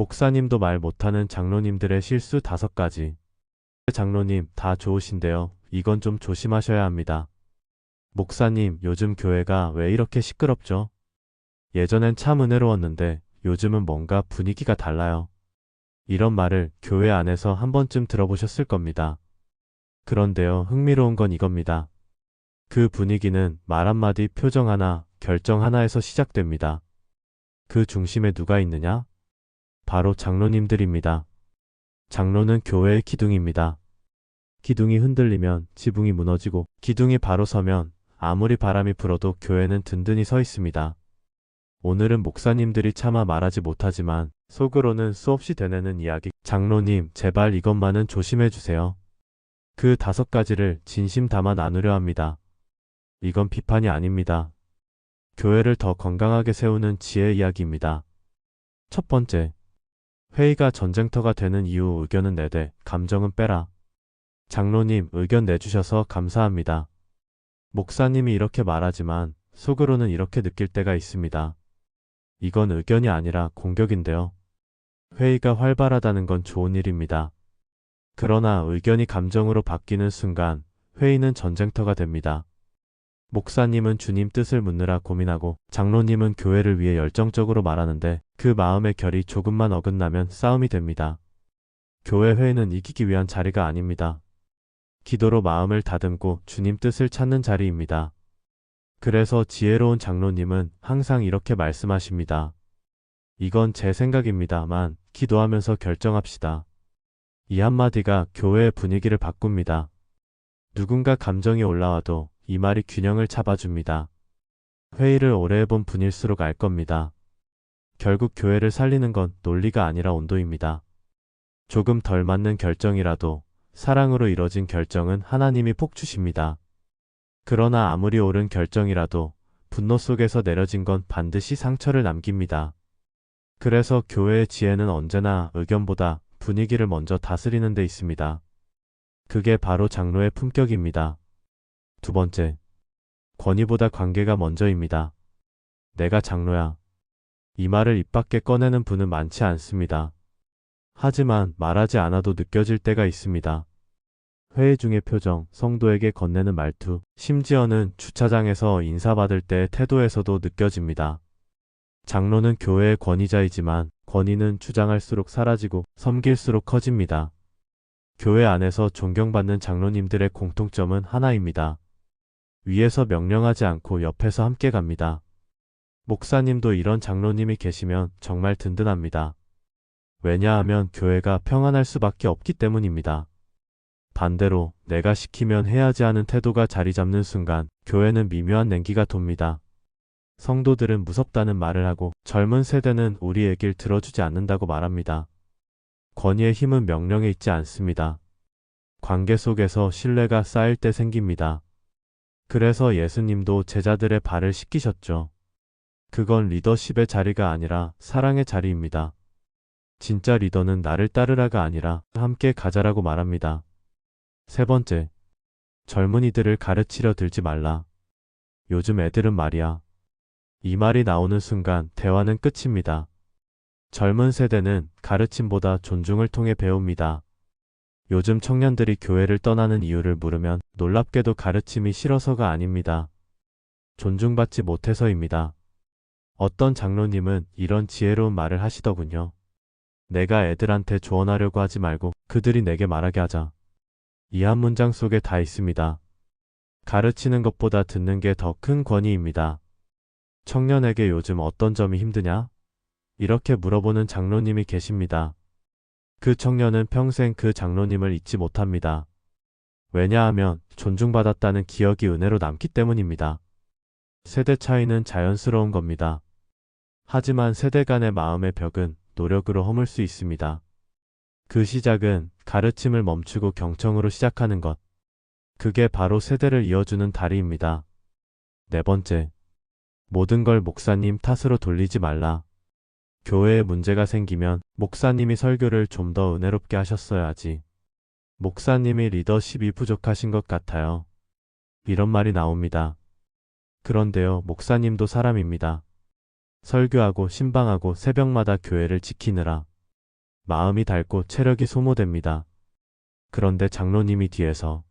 목사님도 말 못하는 장로님들의 실수 5가지. 장로님, 다 좋으신데요. 이건 좀 조심하셔야 합니다. 목사님, 요즘 교회가 왜 이렇게 시끄럽죠? 예전엔 참 은혜로웠는데 요즘은 뭔가 분위기가 달라요. 이런 말을 교회 안에서 한 번쯤 들어보셨을 겁니다. 그런데요, 흥미로운 건 이겁니다. 그 분위기는 말 한마디, 표정 하나, 결정 하나에서 시작됩니다. 그 중심에 누가 있느냐? 바로 장로님들입니다. 장로는 교회의 기둥입니다. 기둥이 흔들리면 지붕이 무너지고, 기둥이 바로 서면 아무리 바람이 불어도 교회는 든든히 서 있습니다. 오늘은 목사님들이 차마 말하지 못하지만 속으로는 수없이 되뇌는 이야기. 장로님, 제발 이것만은 조심해 주세요. 그 5가지를 진심 담아 나누려 합니다. 이건 비판이 아닙니다. 교회를 더 건강하게 세우는 지혜 이야기입니다. 첫 번째, 회의가 전쟁터가 되는 이유. 의견은 내되 감정은 빼라. 장로님, 의견 내주셔서 감사합니다. 목사님이 이렇게 말하지만 속으로는 이렇게 느낄 때가 있습니다. 이건 의견이 아니라 공격인데요. 회의가 활발하다는 건 좋은 일입니다. 그러나 의견이 감정으로 바뀌는 순간 회의는 전쟁터가 됩니다. 목사님은 주님 뜻을 묻느라 고민하고, 장로님은 교회를 위해 열정적으로 말하는데 그 마음의 결이 조금만 어긋나면 싸움이 됩니다. 교회 회의는 이기기 위한 자리가 아닙니다. 기도로 마음을 다듬고 주님 뜻을 찾는 자리입니다. 그래서 지혜로운 장로님은 항상 이렇게 말씀하십니다. 이건 제 생각입니다만 기도하면서 결정합시다. 이 한마디가 교회의 분위기를 바꿉니다. 누군가 감정이 올라와도 이 말이 균형을 잡아줍니다. 회의를 오래 해본 분일수록 알 겁니다. 결국 교회를 살리는 건 논리가 아니라 온도입니다. 조금 덜 맞는 결정이라도 사랑으로 이뤄진 결정은 하나님이 복 주십니다. 그러나 아무리 옳은 결정이라도 분노 속에서 내려진 건 반드시 상처를 남깁니다. 그래서 교회의 지혜는 언제나 의견보다 분위기를 먼저 다스리는 데 있습니다. 그게 바로 장로의 품격입니다. 두 번째, 권위보다 관계가 먼저입니다. 내가 장로야. 이 말을 입 밖에 꺼내는 분은 많지 않습니다. 하지만 말하지 않아도 느껴질 때가 있습니다. 회의 중의 표정, 성도에게 건네는 말투, 심지어는 주차장에서 인사받을 때의 태도에서도 느껴집니다. 장로는 교회의 권위자이지만 권위는 주장할수록 사라지고 섬길수록 커집니다. 교회 안에서 존경받는 장로님들의 공통점은 하나입니다. 위에서 명령하지 않고 옆에서 함께 갑니다. 목사님도 이런 장로님이 계시면 정말 든든합니다. 왜냐하면 교회가 평안할 수밖에 없기 때문입니다. 반대로 내가 시키면 해야지 하는 태도가 자리 잡는 순간 교회는 미묘한 냉기가 돕니다. 성도들은 무섭다는 말을 하고 젊은 세대는 우리 얘길 들어주지 않는다고 말합니다. 권위의 힘은 명령에 있지 않습니다. 관계 속에서 신뢰가 쌓일 때 생깁니다. 그래서 예수님도 제자들의 발을 씻기셨죠. 그건 리더십의 자리가 아니라 사랑의 자리입니다. 진짜 리더는 나를 따르라가 아니라 함께 가자라고 말합니다. 세 번째, 젊은이들을 가르치려 들지 말라. 요즘 애들은 말이야. 이 말이 나오는 순간 대화는 끝입니다. 젊은 세대는 가르침보다 존중을 통해 배웁니다. 요즘 청년들이 교회를 떠나는 이유를 물으면 놀랍게도 가르침이 싫어서가 아닙니다. 존중받지 못해서입니다. 어떤 장로님은 이런 지혜로운 말을 하시더군요. 내가 애들한테 조언하려고 하지 말고 그들이 내게 말하게 하자. 이 한 문장 속에 다 있습니다. 가르치는 것보다 듣는 게 더 큰 권위입니다. 청년에게 요즘 어떤 점이 힘드냐? 이렇게 물어보는 장로님이 계십니다. 그 청년은 평생 그 장로님을 잊지 못합니다. 왜냐하면 존중받았다는 기억이 은혜로 남기 때문입니다. 세대 차이는 자연스러운 겁니다. 하지만 세대 간의 마음의 벽은 노력으로 허물 수 있습니다. 그 시작은 가르침을 멈추고 경청으로 시작하는 것. 그게 바로 세대를 이어주는 다리입니다. 네 번째, 모든 걸 목사님 탓으로 돌리지 말라. 교회에 문제가 생기면 목사님이 설교를 좀 더 은혜롭게 하셨어야지. 목사님이 리더십이 부족하신 것 같아요. 이런 말이 나옵니다. 그런데요, 목사님도 사람입니다. 설교하고 신방하고 새벽마다 교회를 지키느라 마음이 닳고 체력이 소모됩니다. 그런데 장로님이 뒤에서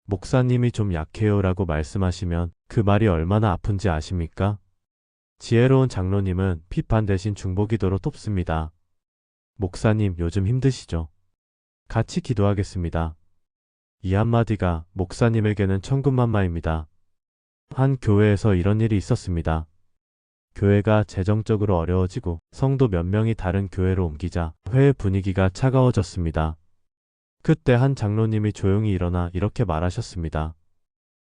목사님이 좀 약해요라고 말씀하시면 그 말이 얼마나 아픈지 아십니까? 지혜로운 장로님은 비판 대신 중보기도로 돕습니다. 목사님, 요즘 힘드시죠? 같이 기도하겠습니다. 이 한마디가 목사님에게는 천군만마입니다. 한 교회에서 이런 일이 있었습니다. 교회가 재정적으로 어려워지고 성도 몇 명이 다른 교회로 옮기자 회의 분위기가 차가워졌습니다. 그때 한 장로님이 조용히 일어나 이렇게 말하셨습니다.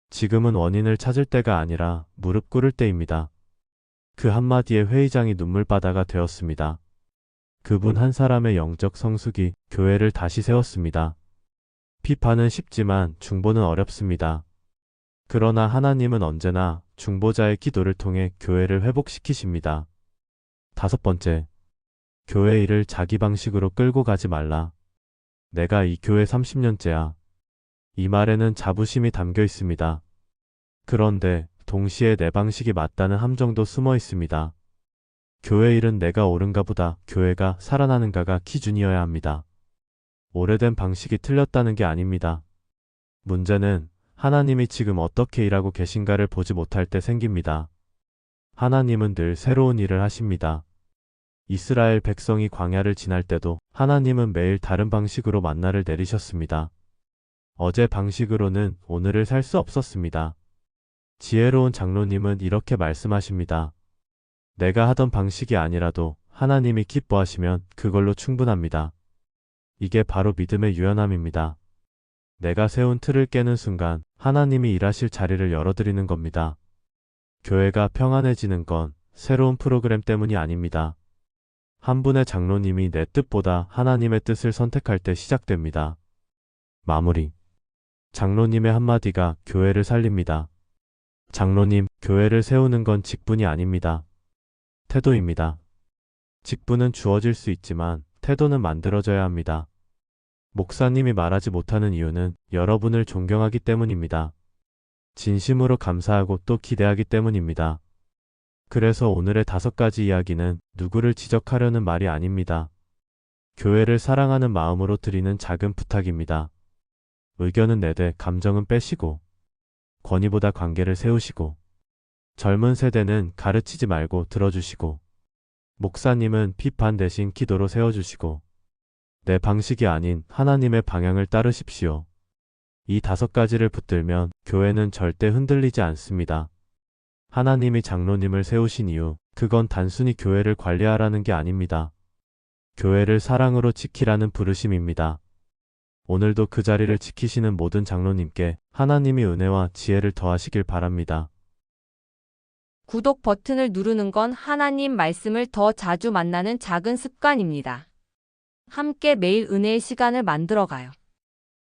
지금은 원인을 찾을 때가 아니라 무릎 꿇을 때입니다. 그 한마디에 회의장이 눈물바다가 되었습니다. 그분 한 사람의 영적 성숙이 교회를 다시 세웠습니다. 비판은 쉽지만 중보는 어렵습니다. 그러나 하나님은 언제나 중보자의 기도를 통해 교회를 회복시키십니다. 5번째, 교회 일을 자기 방식으로 끌고 가지 말라. 내가 이 교회 30년째야. 이 말에는 자부심이 담겨 있습니다. 그런데 동시에 내 방식이 맞다는 함정도 숨어 있습니다. 교회 일은 내가 옳은가 보다 교회가 살아나는가가 기준이어야 합니다. 오래된 방식이 틀렸다는 게 아닙니다. 문제는 하나님이 지금 어떻게 일하고 계신가를 보지 못할 때 생깁니다. 하나님은 늘 새로운 일을 하십니다. 이스라엘 백성이 광야를 지날 때도 하나님은 매일 다른 방식으로 만나를 내리셨습니다. 어제 방식으로는 오늘을 살 수 없었습니다. 지혜로운 장로님은 이렇게 말씀하십니다. 내가 하던 방식이 아니라도 하나님이 기뻐하시면 그걸로 충분합니다. 이게 바로 믿음의 유연함입니다. 내가 세운 틀을 깨는 순간 하나님이 일하실 자리를 열어드리는 겁니다. 교회가 평안해지는 건 새로운 프로그램 때문이 아닙니다. 한 분의 장로님이 내 뜻보다 하나님의 뜻을 선택할 때 시작됩니다. 마무리. 장로님의 한마디가 교회를 살립니다. 장로님, 교회를 세우는 건 직분이 아닙니다. 태도입니다. 직분은 주어질 수 있지만 태도는 만들어져야 합니다. 목사님이 말하지 못하는 이유는 여러분을 존경하기 때문입니다. 진심으로 감사하고 또 기대하기 때문입니다. 그래서 오늘의 5가지 이야기는 누구를 지적하려는 말이 아닙니다. 교회를 사랑하는 마음으로 드리는 작은 부탁입니다. 의견은 내되 감정은 빼시고, 권위보다 관계를 세우시고, 젊은 세대는 가르치지 말고 들어주시고, 목사님은 비판 대신 기도로 세워주시고, 내 방식이 아닌 하나님의 방향을 따르십시오. 이 5가지를 붙들면 교회는 절대 흔들리지 않습니다. 하나님이 장로님을 세우신 이유, 그건 단순히 교회를 관리하라는 게 아닙니다. 교회를 사랑으로 지키라는 부르심입니다. 오늘도 그 자리를 지키시는 모든 장로님께 하나님이 은혜와 지혜를 더하시길 바랍니다. 구독 버튼을 누르는 건 하나님 말씀을 더 자주 만나는 작은 습관입니다. 함께 매일 은혜의 시간을 만들어가요.